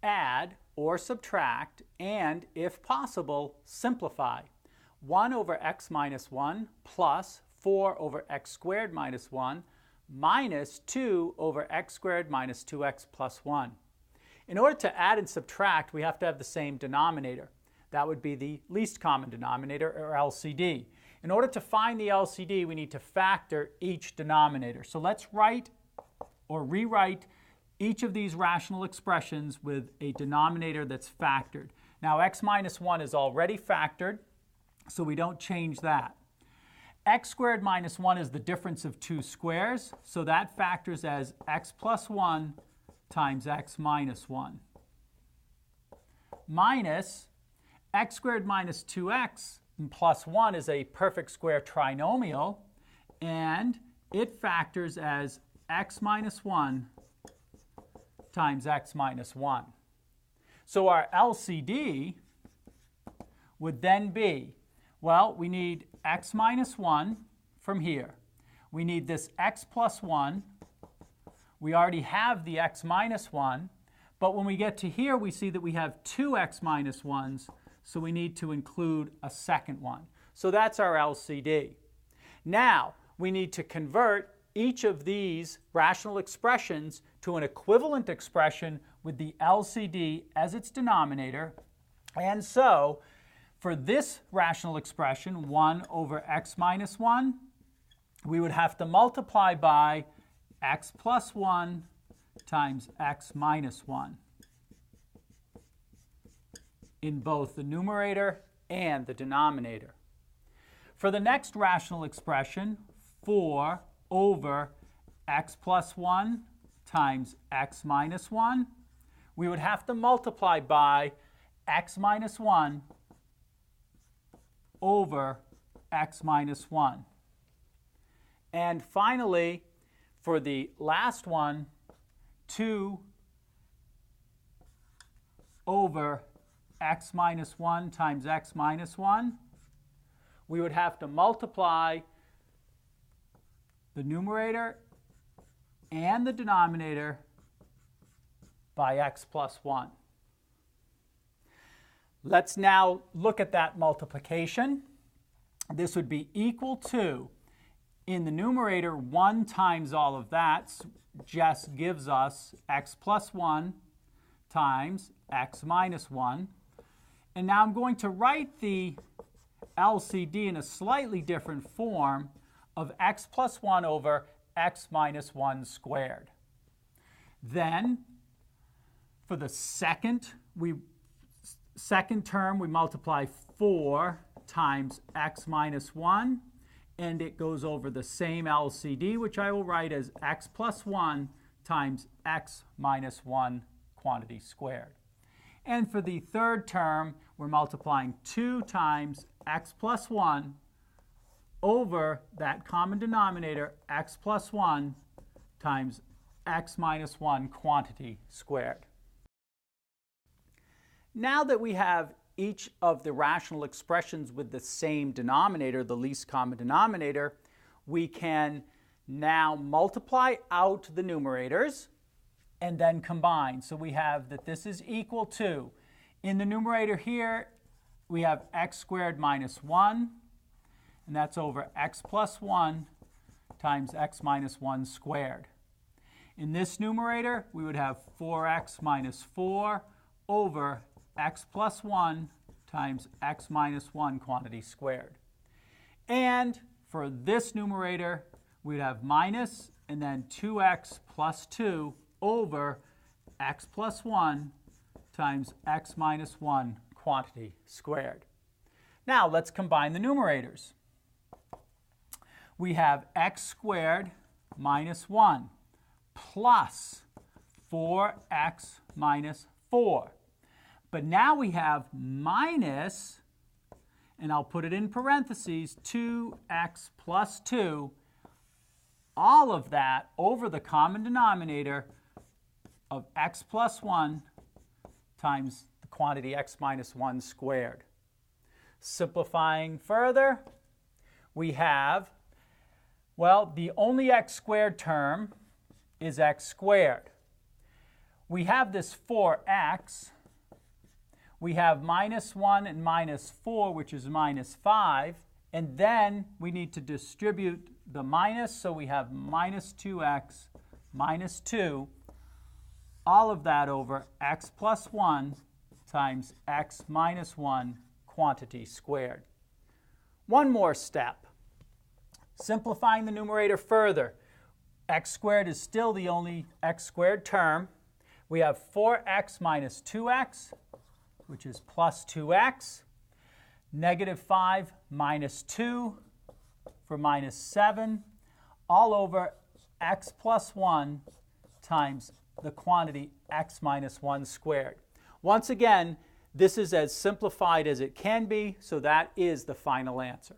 add or subtract, and, if possible, simplify. 1 over x minus 1 plus 4 over x squared minus 1 minus 2 over x squared minus 2x plus 1. In order to add and subtract, we have to have the same denominator. That would be the least common denominator, or LCD. In order to find the LCD, we need to factor each denominator. So let's write or rewrite each of these rational expressions with a denominator that's factored. Now, x minus 1 is already factored, so we don't change that. X squared minus 1 is the difference of two squares, so that factors as x plus 1 times x minus 1. Minus x squared minus 2x plus 1 is a perfect square trinomial, and it factors as x minus 1 times x minus 1. So our LCD would then be, well, we need x minus 1 from here. We need this x plus 1. We already have the x minus 1, but when we get to here, we see that we have two x minus 1s, so we need to include a second one. So that's our LCD. Now, we need to convert each of these rational expressions to an equivalent expression with the LCD as its denominator. And so, for this rational expression, 1 over x minus 1, we would have to multiply by x plus 1 times x minus 1 in both the numerator and the denominator. For the next rational expression, 4 over x plus 1 times x minus 1, we would have to multiply by x minus 1 over x minus 1. And finally, for the last one, 2 over x minus 1 times x minus 1, we would have to multiply the numerator and the denominator by x plus 1. Let's now look at that multiplication. This would be equal to, in the numerator, 1 times all of that just gives us x plus 1 times x minus 1. And now I'm going to write the LCD in a slightly different form of x plus 1 over x minus 1 squared. Then, for the second term, we multiply 4 times x minus 1, and it goes over the same LCD, which I will write as x plus 1 times x minus 1 quantity squared. And for the third term, we're multiplying 2 times x plus 1 over that common denominator, x plus 1 times x minus 1 quantity squared. Now that we have each of the rational expressions with the same denominator, the least common denominator, we can now multiply out the numerators and then combine. So we have that this is equal to, in the numerator here, we have x squared minus 1, and that's over x plus 1 times x minus 1 squared. In this numerator, we would have 4x minus 4 over x plus 1 times x minus 1 quantity squared. And for this numerator, we'd have minus and then 2x plus 2 over x plus 1 times x minus 1 quantity squared. Now let's combine the numerators. We have x squared minus 1 plus 4x minus 4. But now we have minus, and I'll put it in parentheses, 2x plus 2, all of that over the common denominator of x plus 1 times the quantity x minus 1 squared. Simplifying further, we have, well, the only x squared term is x squared. we have this 4x. We have minus 1 and minus 4, which is minus 5. And then we need to distribute the minus, so we have minus 2x minus 2. All of that over x plus 1 times x minus 1 quantity squared. One more step. Simplifying the numerator further. X squared is still the only x squared term. We have 4x minus 2x, which is plus 2x. Negative 5 minus 2 for minus 7, all over x plus 1 times the quantity x minus 1 squared. Once again, this is as simplified as it can be, so that is the final answer.